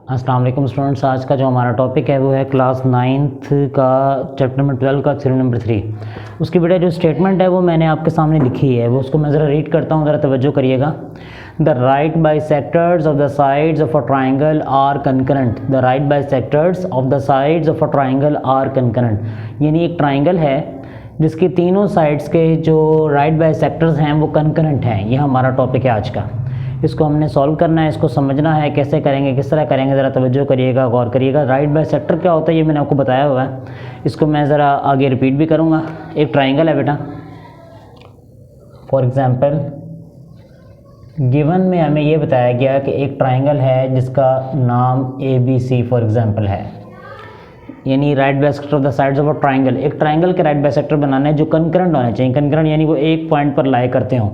अस्सलाम वालेकुम स्टूडेंट्स। आज का जो हमारा टॉपिक है वो है क्लास 9th का चैप्टर नंबर 12 का थ्योरम नंबर 3। उसकी बेटा जो स्टेटमेंट है वो मैंने आपके सामने लिखी है, वो उसको मैं ज़रा रीड करता हूँ, ज़रा तवज्जो करिएगा। The right bisectors of the sides of a triangle are concurrent. The right bisectors of the sides of a triangle are concurrent. यानी एक ट्राइंगल है जिसकी तीनों साइड्स के जो राइट बाइसेक्टर्स हैं वो कंकरेंट हैं। ये हमारा टॉपिक है आज का। इसको हमने सॉल्व करना है, इसको समझना है, कैसे करेंगे, किस तरह करेंगे, ज़रा तवज्जो करिएगा, गौर करिएगा। राइट बाइसेक्टर क्या होता है ये मैंने आपको बताया हुआ है, इसको मैं ज़रा आगे रिपीट भी करूँगा। एक ट्राइंगल है बेटा, फॉर एग्ज़ाम्पल गिवन में हमें ये बताया गया कि एक ट्राइंगल है जिसका नाम ABC फॉर एग्ज़ाम्पल है, यानी right bisector of the sides of a triangle. एक ट्राइंगल के राइट बाइसेक्टर बनाने हैं जो कंकरेंट होने चाहिए। कंकरेंट यानी वो एक पॉइंट पर लाई करते हों,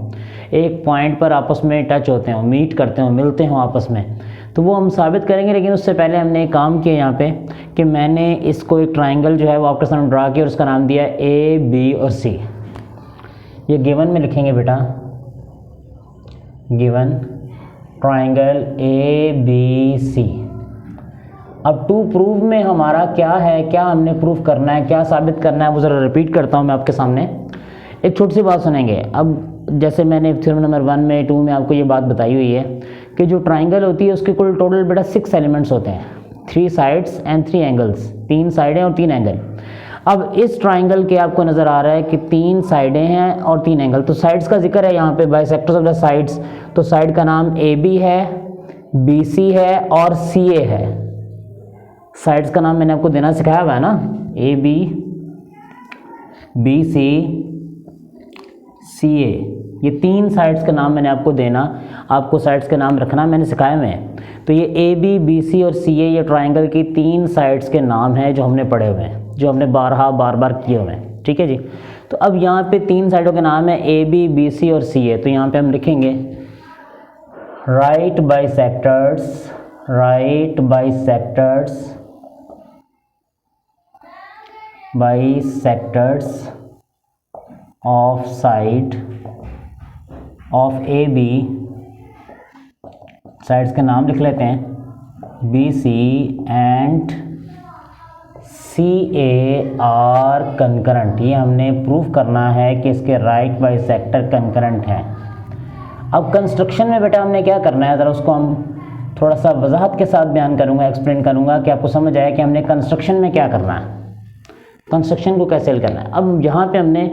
एक पॉइंट पर आपस में टच होते हों, मीट करते हों, मिलते हों आपस में, तो वो हम साबित करेंगे। लेकिन उससे पहले हमने एक काम किया यहाँ पे कि मैंने इसको एक ट्राइंगल जो है वो आपके सामने ड्रा किया और उसका नाम दिया AB और C। ये गिवन में लिखेंगे बेटा, गिवन ट्राइंगल ABC। अब टू प्रूव में हमारा क्या है, क्या हमने प्रूव करना है, क्या साबित करना है, वो ज़रा रिपीट करता हूँ मैं आपके सामने। एक छोटी सी बात सुनेंगे। अब जैसे मैंने थ्योरम नंबर 1 में 2 में आपको ये बात बताई हुई है कि जो ट्राइंगल होती है उसके कुल टोटल बेटा 6 एलिमेंट्स होते हैं, 3 साइड्स एंड 3 एंगल्स, 3 साइडें और 3 एंगल। अब इस ट्राइंगल के आपको नज़र आ रहा है कि 3 साइडें हैं और 3 एंगल। तो साइड्स का जिक्र है यहाँ पे, बाइसेक्टर्स ऑफ द साइड्स। तो साइड का नाम AB है, BC है और CA है। साइड्स का नाम मैंने आपको देना सिखाया हुआ है ना, AB BC CA। ये 3 साइड्स का नाम मैंने आपको देना, आपको साइड्स के नाम रखना मैंने सिखाए हुए हैं। तो ये AB BC और CA ये ट्राइंगल की 3 साइड्स के नाम हैं जो हमने पढ़े हुए हैं, जो हमने बार बार किए हुए हैं। ठीक है जी। तो अब यहाँ पे 3 साइडों के नाम है AB BC और CA। तो यहाँ पे हम लिखेंगे right bisectors, right bisectors, bisectors of side of AB। Sides के नाम लिख लेते हैं, BC and CA are concurrent. ये हमने प्रूफ करना है कि इसके राइट बाइसेक्टर कंकरेंट हैं। अब कंस्ट्रक्शन में बेटा हमने क्या करना है, ज़रा उसको हम थोड़ा सा वजाहत के साथ बयान करूँगा, एक्सप्लेन करूँगा कि आपको समझ आए कि हमने कंस्ट्रक्शन में क्या करना है, कंस्ट्रक्शन को कैसे करना है। अब यहाँ पे हमने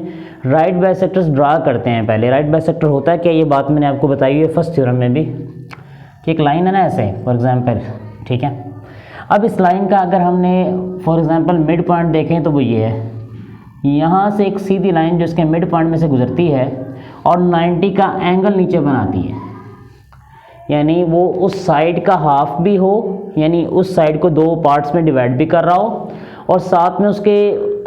राइट बाइसेक्टर्स ड्रा करते हैं। पहले राइट बाइसेक्टर होता है क्या, ये बात मैंने आपको बताई है फर्स्ट थ्योरम में भी, कि एक लाइन है ना ऐसे फॉर एग्जांपल, ठीक है। अब इस लाइन का अगर हमने फॉर एग्जांपल मिड पॉइंट देखें तो वो ये है, यहाँ से एक सीधी लाइन जो इसके मिड पॉइंट में से गुजरती है और 90 का एंगल नीचे बनाती है, यानी वो उस साइड का हाफ भी हो, यानी उस साइड को 2 पार्ट्स में डिवाइड भी कर रहा हो और साथ में उसके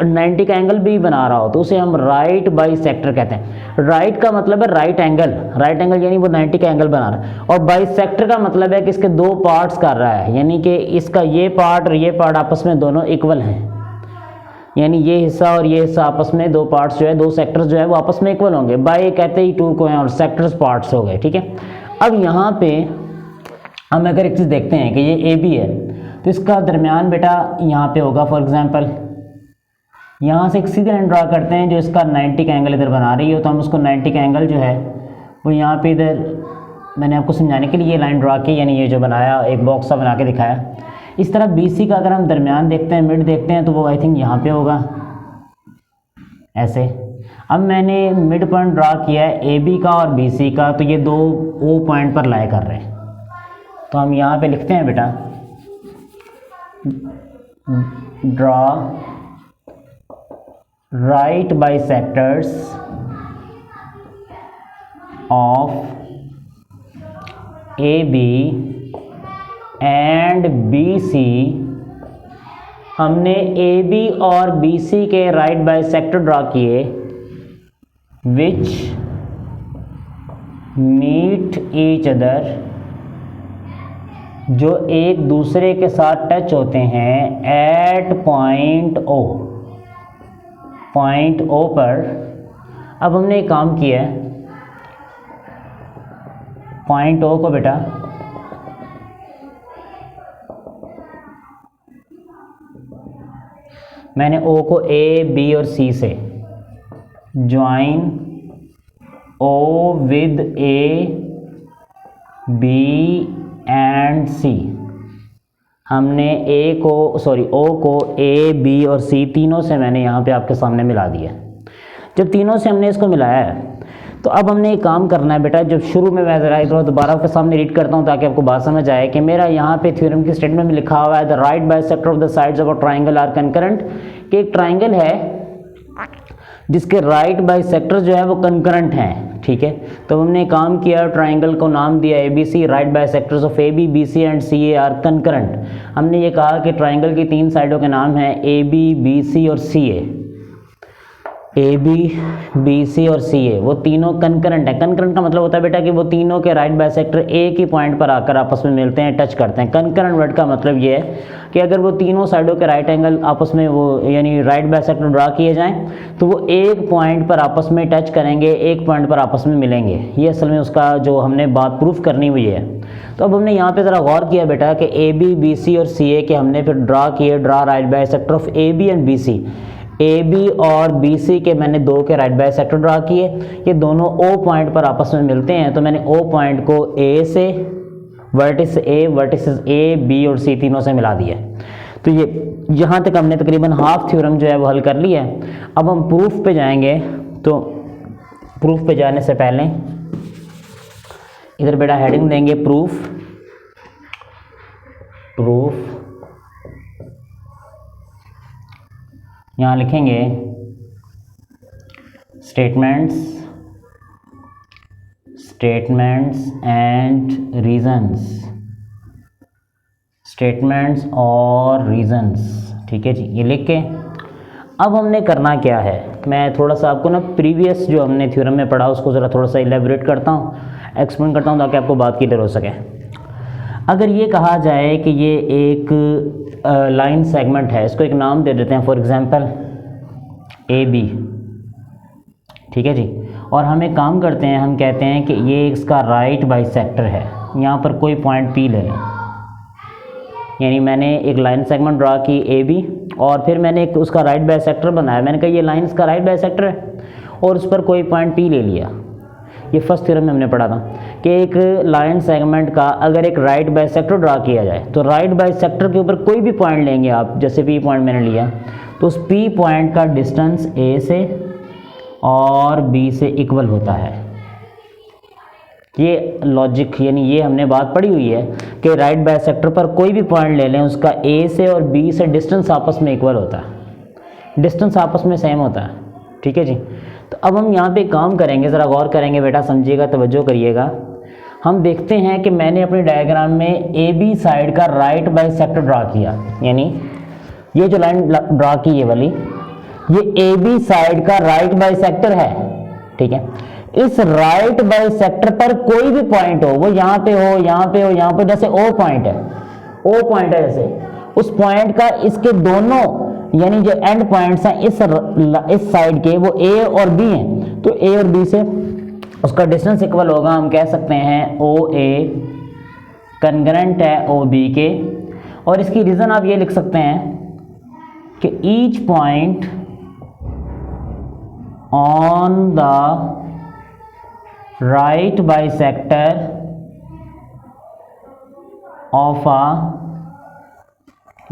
90 का एंगल भी बना रहा हो, तो उसे हम राइट बाइसेक्टर कहते हैं। राइट का मतलब है राइट एंगल, राइट एंगल यानी वो 90 का एंगल बना रहा है, और बाइसेक्टर का मतलब है कि इसके 2 पार्ट्स कर रहा है, यानी कि इसका ये पार्ट और ये पार्ट आपस में दोनों इक्वल हैं, यानी ये हिस्सा और ये हिस्सा आपस में 2 पार्ट्स जो है, 2 सेक्टर्स जो है वो आपस में इक्वल होंगे। बाई कहते ही 2 को हैं और सेक्टर्स पार्ट्स हो गए, ठीक है। अब यहाँ पे हम अगर एक चीज़ देखते हैं कि ये AB है तो इसका दरमियान बेटा यहाँ पे होगा। फॉर एग्जांपल यहाँ से एक सीधी लाइन ड्रा करते हैं जो इसका 90 का एंगल इधर बना रही हो, तो हम उसको 90 का एंगल जो है वो यहाँ पे इधर मैंने आपको समझाने के लिए ये लाइन ड्रा की, यानी ये जो बनाया एक बॉक्स सा बना के दिखाया। इस तरह BC का अगर हम दरमियान देखते हैं, मिड देखते हैं, तो वो आई थिंक यहाँ पे होगा ऐसे। अब मैंने मिड पॉइंट ड्रा किया है AB का और BC का, तो ये 2 O पॉइंट पर लाई कर रहे हैं। तो हम यहाँ पे लिखते हैं बेटा draw right bisectors of AB and BC। हमने AB और BC के राइट बाइसेक्टर ड्रा किए विच मीट ईच अदर, जो एक दूसरे के साथ टच होते हैं at point O, point O पर। अब हमने एक काम किया है, पॉइंट O को बेटा मैंने ओ को ए बी और सी से join O with A B and C, हमने ओ को ए बी और सी तीनों से मैंने यहाँ पे आपके सामने मिला दिया। जब तीनों से हमने इसको मिलाया है तो अब हमने एक काम करना है बेटा, जब शुरू में मैं ज़रा एक दोबारा आपके सामने रीड करता हूँ ताकि आपको बात समझ आए कि मेरा यहाँ पे थ्योरम की स्टेटमेंट में लिखा हुआ है the right bisector of the sides of a triangle are concurrent, कि एक ट्राइंगल है जिसके राइट बाइसेक्टर जो है वो कंकरेंट हैं, ठीक है। तो हमने काम किया, ट्राइंगल को नाम दिया A B C, right bisectors of A B B C and C A are concurrent. हमने ये कहा कि ट्राइंगल की तीन साइडों के नाम हैं ए बी बी सी और सी ए बी बी सी और सी ए, वो तीनों कंकरेंट है। कंकरेंट का मतलब होता है बेटा कि वो तीनों के राइट बाइसेक्टर एक ही पॉइंट पर आकर आपस में मिलते हैं, टच करते हैं। कंकरेंट वर्ड का मतलब ये है कि अगर वो तीनों साइडों के राइट एंगल आपस में वो यानी राइट बाइसेक्टर ड्रा किए जाएं तो वो एक पॉइंट पर आपस में टच करेंगे, एक पॉइंट पर आपस में मिलेंगे। ये असल में उसका जो हमने बात प्रूफ करनी हुई है। तो अब हमने यहाँ पे ज़रा गौर किया बेटा कि ए बी बी सी और सी ए के हमने फिर ड्रा किए, draw right bisector of A B and B C. A B और बी सी के मैंने दो के राइट बाइसेक्टर ड्रा किए, ये दोनों ओ पॉइंट पर आपस में मिलते हैं। तो मैंने ओ पॉइंट को ए से वर्टिसेस ए बी और सी तीनों से मिला दिया। तो ये यहाँ तक हमने तकरीबन हाफ थ्योरम जो है वो हल कर लिया है। अब हम प्रूफ पे जाएंगे। तो प्रूफ पे जाने से पहले इधर बेटा हेडिंग देंगे प्रूफ। यहाँ लिखेंगे स्टेटमेंट्स एंड रीजंस, ठीक है जी। ये लिख के अब हमने करना क्या है, मैं थोड़ा सा आपको ना प्रीवियस जो हमने थ्योरम में पढ़ा उसको ज़रा थोड़ा सा इलेबोरेट करता हूँ, एक्सप्लेन करता हूँ ताकि आपको बात क्लियर हो सके। अगर ये कहा जाए कि ये एक लाइन सेगमेंट है, इसको एक नाम दे देते हैं फॉर एग्जांपल ए बी, ठीक है जी। और हम एक काम करते हैं, हम कहते हैं कि ये इसका राइट बाइसेक्टर है, यहाँ पर कोई पॉइंट पी ले लें। यानी मैंने एक लाइन सेगमेंट ड्रा की ए बी और फिर मैंने एक उसका राइट बाइसेक्टर बनाया। मैंने कहा ये लाइन इसका राइट बाइसेक्टर है और उस पर कोई पॉइंट पी ले लिया। ये फर्स्ट थ्योरम में हमने पढ़ा था कि एक लाइन सेगमेंट का अगर एक राइट बाइसेक्टर ड्रा किया जाए तो राइट बाइसेक्टर के ऊपर कोई भी पॉइंट लेंगे आप, जैसे पी पॉइंट मैंने लिया, तो उस पी पॉइंट का डिस्टेंस ए से और बी से इक्वल होता है। ये लॉजिक यानी ये हमने बात पढ़ी हुई है कि राइट बाइसेक्टर पर कोई भी पॉइंट ले लें, उसका ए से और बी से डिस्टेंस आपस में इक्वल होता है, डिस्टेंस आपस में सेम होता है, ठीक है जी। तो अब हम यहाँ पे काम करेंगे, ज़रा गौर करेंगे बेटा, समझिएगा, तवज्जो करिएगा। हम देखते हैं कि मैंने अपने डायग्राम में ए बी साइड का राइट बाइसेक्टर ड्रा किया, यानी ये जो लाइन ड्रा की ये वाली, ये ए बी साइड का राइट बाइसेक्टर है, ठीक है। इस राइट बाइसेक्टर पर कोई भी पॉइंट हो, वो यहाँ पे हो, यहाँ पे हो, यहाँ पे, जैसे ओ पॉइंट है, ओ पॉइंट है जैसे, उस पॉइंट का इसके दोनं यानी जो एंड पॉइंट्स हैं इस साइड के वो ए और बी हैं, तो ए और बी से उसका डिस्टेंस इक्वल होगा। हम कह सकते हैं ओ ए कंकरेंट है ओ बी के। और इसकी रीज़न आप ये लिख सकते हैं कि each point on the right bisector of a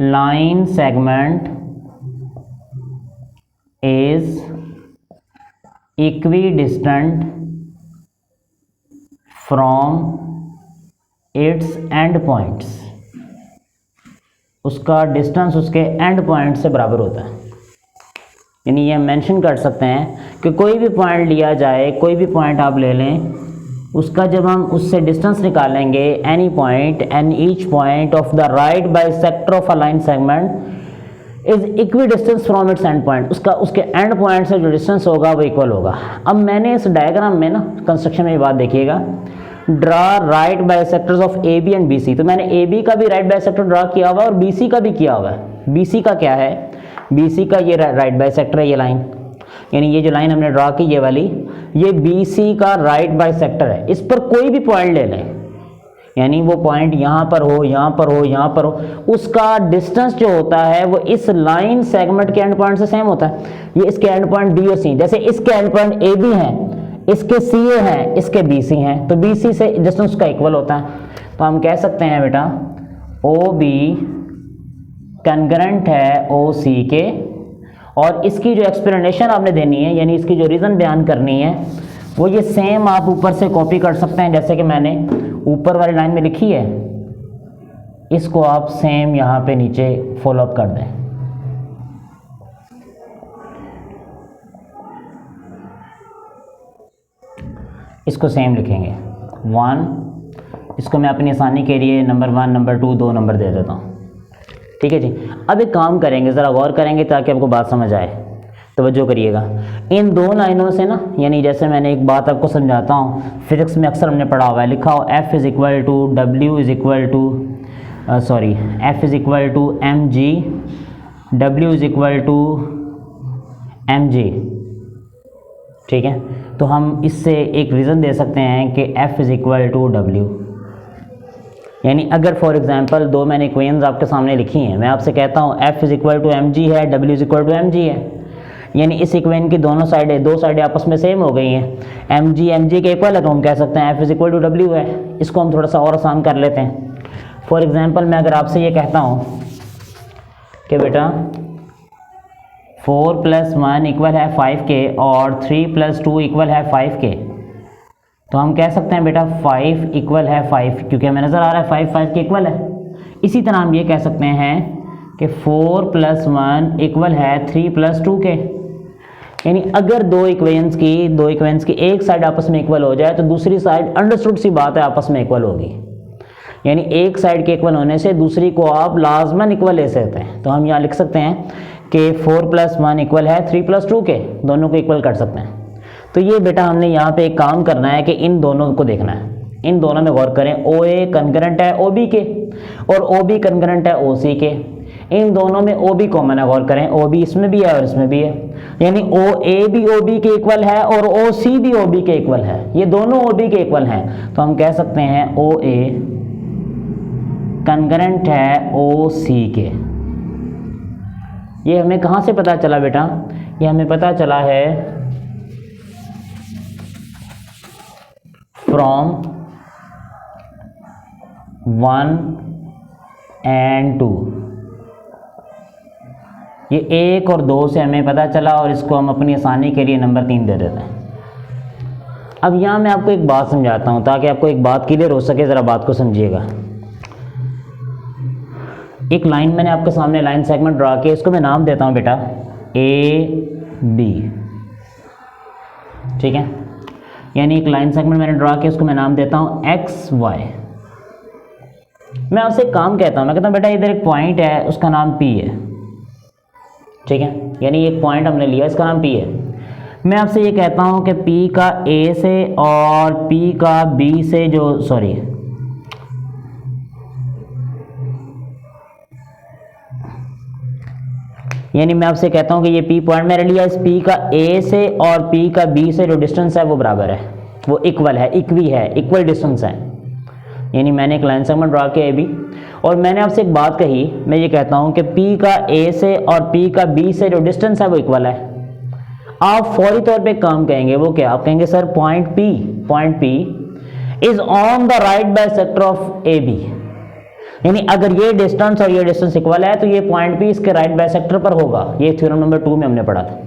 line segment is equidistant from its end points, उसका डिस्टेंस उसके एंड पॉइंट से बराबर होता है। यानी ये मेंशन कर सकते हैं कि कोई भी पॉइंट लिया जाए, कोई भी पॉइंट आप ले लें, उसका जब हम उससे डिस्टेंस निकालेंगे, any point and each point of the right bisector of a line segment is equi distance from its and point, उसके एंड पॉइंट से जो डिस्टेंस होगा वो इक्वल होगा। अब मैंने इस डायग्राम में ना कंस्ट्रक्शन में ये बात देखिएगा, draw right bisectors of A B and B C. तो मैंने ए बी का भी राइट बाइसेक्टर ड्रा किया हुआ है और बी सी का भी किया हुआ है। बी सी का क्या है, बी सी का ये राइट बाइसेक्टर है, ये लाइन, यानी ये जो लाइन हमने ड्रा की ये वाली, ये बी सी का राइट बाइसेक्टर है। इस पर कोई भी पॉइंट ले लें, यानी वो पॉइंट यहाँ पर हो, यहाँ पर हो, यहाँ पर हो, उसका डिस्टेंस जो होता है वो इस लाइन सेगमेंट के एंड पॉइंट से सेम होता है। ये इसके एंड पॉइंट डी और सी, जैसे इसके एंड पॉइंट ए बी हैं, इसके सी ए हैं, इसके बी सी हैं, तो बी सी से डिस्टेंस का इक्वल होता है। तो हम कह सकते हैं बेटा ओ बी कंकरेंट है ओ सी के, और इसकी जो एक्सप्लेनेशन आपने देनी है, यानी इसकी जो रीज़न बयान करनी है, वो ये सेम आप ऊपर से कॉपी कर सकते हैं, जैसे कि मैंने ऊपर वाली लाइन में लिखी है, इसको आप सेम यहाँ पे नीचे फॉलोअप कर दें। इसको सेम लिखेंगे 1, इसको मैं अपनी आसानी के लिए नंबर 1, नंबर 2, 2 नंबर दे देता हूँ। ठीक है जी। अब एक काम करेंगे, ज़रा गौर करेंगे ताकि आपको बात समझ आए, तवज्जो करिएगा। इन दो लाइनों से ना, यानी जैसे मैंने एक बात आपको समझाता हूँ, फिजिक्स में अक्सर हमने पढ़ा हुआ है, लिखा हो F is equal to W is equal to F is equal to mg, W is equal to mg। ठीक है, तो हम इससे एक रीज़न दे सकते हैं कि F is equal to W। यानी अगर फॉर एग्जांपल दो मैंने इक्वेशंस आपके सामने लिखी हैं, मैं आपसे कहता हूँ F is equal to mg है, W is equal to mg है, यानी इस इक्वेशन की दोनों साइडें, दो साइडें आपस में सेम हो गई हैं, mg के इक्वल है, तो हम कह सकते हैं F is equal to W है। इसको हम थोड़ा सा और आसान कर लेते हैं। फॉर एग्जांपल मैं अगर आपसे ये कहता हूँ कि बेटा 4 + 1 इक्वल है 5k और 3 + 2 इक्वल है 5k, तो हम कह सकते हैं बेटा 5 इक्वल है 5, क्योंकि हमें नज़र आ रहा है 5 5 के इक्वल है। इसी तरह हम ये कह सकते हैं कि 4 + 1 इक्वल है 3 + 2k। यानी अगर दो इक्वेशंस की एक साइड आपस में इक्वल हो जाए तो दूसरी साइड, अंडरस्टूड सी बात है, आपस में इक्वल होगी। यानी एक साइड के इक्वल होने से दूसरी को आप लाजमन इक्वल ले सकते हैं। तो हम यहाँ लिख सकते हैं कि 4 + 1 इक्वल है 3 + 2k, दोनों को इक्वल कर सकते हैं। तो ये बेटा हमने यहाँ पे एक काम करना है कि इन दोनों को देखना है, इन दोनों में गौर करें। OA कंकरेंट है OB के और OB कंकरेंट है OC के, इन दोनों में OB कॉमन है, गौर करें, OB इसमें भी है और इसमें भी है, यानी OA भी OB के इक्वल है और OC भी OB के इक्वल है, ये दोनों OB के इक्वल हैं। तो हम कह सकते हैं OA कंकरेंट है OC के। ये हमें कहाँ से पता चला बेटा? ये हमें पता चला है फ्रॉम 1 and 2। ये 1 और 2 से हमें पता चला और इसको हम अपनी आसानी के लिए नंबर 3 दे देते हैं। अब यहाँ मैं आपको एक बात समझाता हूँ ताकि आपको एक बात क्लियर हो सके, ज़रा बात को समझिएगा। एक लाइन मैंने आपके सामने लाइन सेगमेंट ड्रा किया, इसको मैं नाम देता हूँ बेटा AB। ठीक है, यानी एक लाइन सेगमेंट मैंने ड्रा किया, उसको मैं नाम देता हूँ XY। मैं आपसे एक काम कहता हूँ, मैं कहता हूँ बेटा इधर एक पॉइंट है, उसका नाम P है। ठीक है, यानी एक पॉइंट हमने लिया, इसका नाम P है। मैं आपसे ये कहता हूँ कि P का A से और P का B से यानी मैं आपसे कहता हूँ कि ये P पॉइंट मैंने लिया, इस P का A से और P का B से जो डिस्टेंस है वो बराबर है, वो इक्वल है, इक्वल डिस्टेंस है। यानी मैंने एक लाइन सेगमेंट ड्रा किया AB और मैंने आपसे एक बात कही, मैं ये कहता हूँ कि P का A से और P का B से जो डिस्टेंस है वो इक्वल है। आप फौरी तौर पे काम कहेंगे, वो क्या? आप कहेंगे sir point P is on the right bisector of AB। यानी अगर ये डिस्टेंस और ये डिस्टेंस इक्वल है तो ये पॉइंट P इसके राइट बाइसेक्टर पर होगा। ये थ्योरम नंबर 2 में हमने पढ़ा था।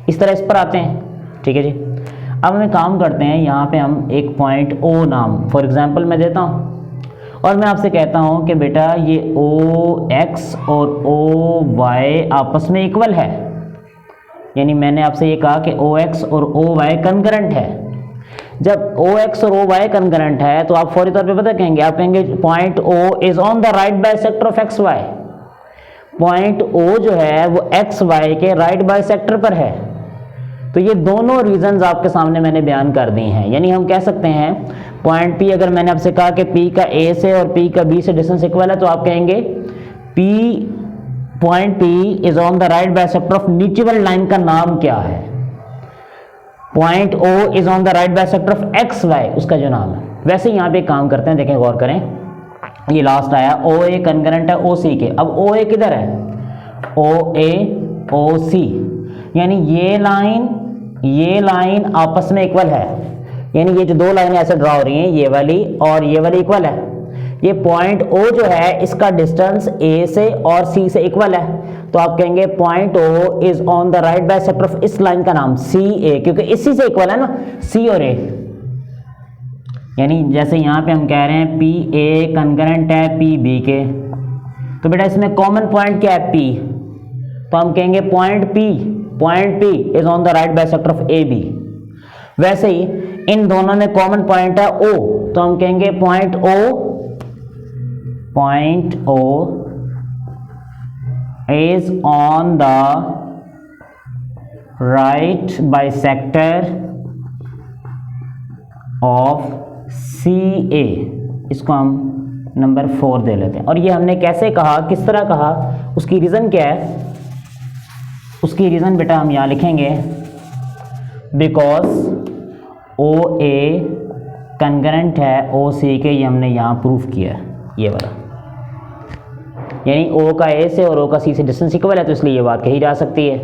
इस तरह इस पर आते हैं। ठीक है जी, अब हमें काम करते हैं, यहाँ पे हम एक पॉइंट O नाम फॉर एग्जांपल मैं देता हूँ और मैं आपसे कहता हूँ कि बेटा ये OX और OY आपस में इक्वल है। यानी मैंने आपसे ये कहा कि OX और OY कंकरेंट है। जब OX और OY कंकरेंट है तो आप फौरी तौर पे पता कहेंगे, आप कहेंगे point O is on the right bisector of XY। Point O जो है वो XY के राइट बाइसेक्टर पर है। तो ये दोनों रीजंस आपके सामने मैंने बयान कर दी हैं। यानी हम कह सकते हैं पॉइंट P, अगर मैंने आपसे कहा कि P का A से और P का B से डिस्टेंस इक्वल है तो आप कहेंगे point P is on the right bisector of नीचे वाली लाइन का नाम क्या है? Point O is on the right bisector of XY, उसका जो नाम है। वैसे ही यहाँ पे काम करते हैं, देखें गौर करें, ये लास्ट आया ओ ए कंकरेंट है ओ सी के। अब ओ ए किधर है, ओ ए ओ सी, यानी ये लाइन आपस में इक्वल है, यानी ये जो दो लाइनें ऐसे ड्रा हो रही हैं, ये वाली और ये वाली इक्वल है। ये पॉइंट ओ जो है इसका डिस्टेंस ए से और सी से इक्वल है, तो आप कहेंगे point O is on the right bisector of, इस लाइन का नाम सी ए, क्योंकि इसी से इक्वल है ना सी और ए। यानी जैसे यहाँ पे हम कह रहे हैं पी ए कंकरेंट है पी बी के, तो बेटा इसमें कॉमन पॉइंट क्या है पी, तो हम कहेंगे point P is on the right bisector of A B. वैसे ही इन दोनों में कॉमन पॉइंट है ओ, तो हम कहेंगे point O is on the right bisector of CA, इसको हम नंबर 4 दे लेते हैं। और ये हमने कैसे कहा, किस तरह कहा, उसकी रीज़न क्या है, उसकी रीज़न बेटा हम यहाँ लिखेंगे बिकॉज ओ ए कंकरेंट है ओ सी के, ये हमने यहाँ प्रूफ किया है, ये वाला, यानी ओ का ए से और ओ का सी से डिस्टेंस इक्वल है, तो इसलिए ये बात कही जा सकती है।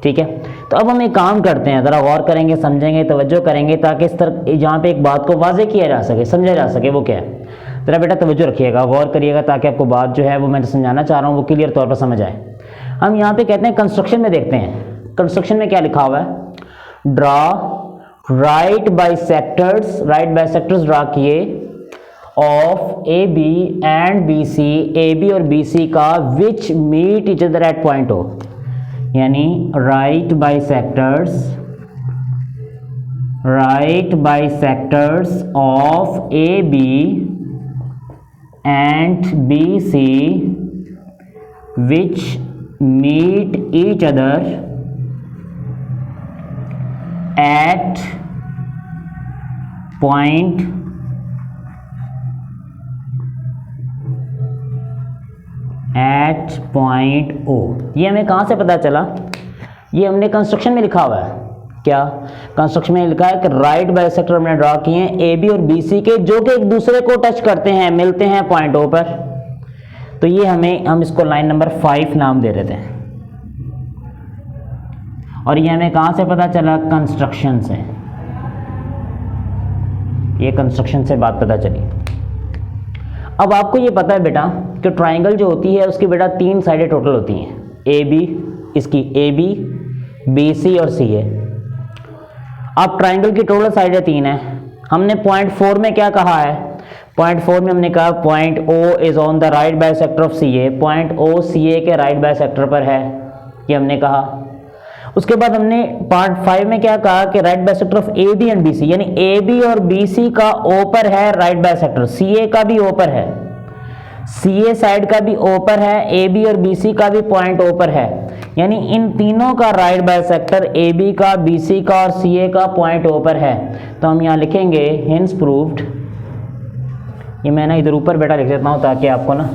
ठीक है, तो अब हम एक काम करते हैं, ज़रा गौर करेंगे, समझेंगे, तवज्जो करेंगे, ताकि इस तरह जहाँ पे एक बात को वाजे किया जा सके, समझा जा सके, वो क्या है। ज़रा बेटा तवज्जो रखिएगा, गौर करिएगा, ताकि आपको बात जो है वो मैं समझाना चाह रहा हूँ वो क्लियर तौर पर समझ आए। हम यहाँ पे कहते हैं कंस्ट्रक्शन में देखते हैं, कंस्ट्रक्शन में क्या लिखा हुआ है, ड्रा राइट बाइसेक्टर्स ड्रा किए of A B and B C, A B और बी सी का which meet each other at point O, यानी right bisectors of A B and B C which meet each other at point O. ये हमें कहाँ से पता चला, ये हमने कंस्ट्रक्शन में लिखा हुआ है। क्या कंस्ट्रक्शन में लिखा है कि राइट बाइसेक्टर हमने ड्रा किए हैं ए बी और बी सी के, जो कि एक दूसरे को टच करते हैं, मिलते हैं पॉइंट ओ पर। तो ये हम इसको लाइन नंबर 5 नाम दे देते हैं। और ये हमें कहाँ से पता चला, कंस्ट्रक्शन से, ये कंस्ट्रक्शन से बात पता चली। अब आपको ये पता है बेटा कि ट्राइंगल जो होती है उसकी बेटा 3 साइडें टोटल होती हैं, ए बी, इसकी ए बी, बी सी और सी ए। अब ट्राइंगल की टोटल साइडें 3 हैं। हमने पॉइंट 4 में क्या कहा है, पॉइंट 4 में हमने कहा point O is on the right bisector of C A, point O C A के राइट बाइसेक्टर पर है, ये हमने कहा। उसके बाद हमने पार्ट 5 में क्या कहा कि right bisector of A B and B C, यानी ए बी और बी सी का ओ पर है राइट बाइसेक्टर, सी ए का भी ओ पर है, सी ए साइड का भी ओ पर है, ए बी और बी सी का भी पॉइंट ओ पर है, यानी इन तीनों का राइट बाइसेक्टर ए बी का, बी सी का और सी ए का पॉइंट ओ पर है। तो हम यहाँ लिखेंगे हेंस प्रूव्ड, ये मैं ना इधर ऊपर बेटा लिख देता हूँ ताकि आपको ना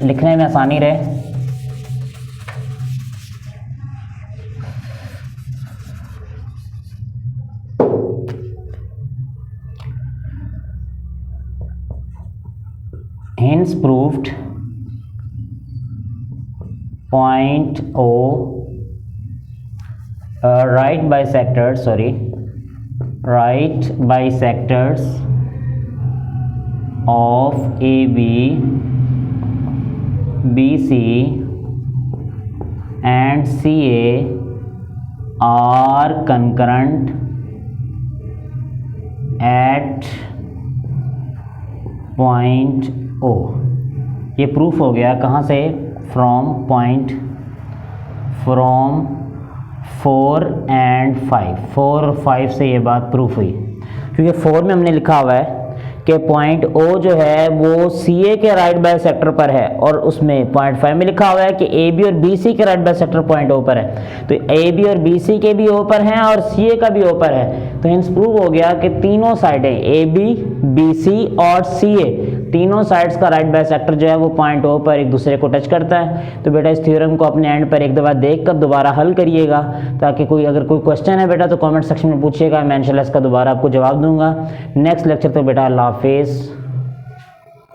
लिखने में आसानी रहे। Hence proved point O right bisectors of AB, BC and CA are concurrent at point O। ये प्रूफ हो गया कहाँ से, फ्रॉम 4 एंड 5, 4 और 5 से ये बात प्रूफ हुई, क्योंकि 4 में हमने लिखा हुआ है कि पॉइंट O जो है वो CA के राइट बाइसेक्टर पर है, और उसमें पॉइंट 5 में लिखा हुआ है कि AB और BC के राइट बाइसेक्टर पॉइंट O पर है। तो AB और BC के भी O पर हैं और CA का भी O पर है, तो हिंस प्रूव हो गया कि तीनों साइडें AB BC और CA तीनों साइड्स का राइट बाइसेक्टर जो है वो पॉइंट O पर एक दूसरे को टच करता है। तो बेटा इस थ्योरम को अपने एंड पर एक दफ़ा देख कर दोबारा हल करिएगा, ताकि अगर कोई क्वेश्चन है बेटा तो कमेंट सेक्शन में पूछिएगा, मैं इंशाल्लाह इसका दोबारा आपको जवाब दूंगा। नेक्स्ट लेक्चर तो बेटा अल्लाह हाफिज़।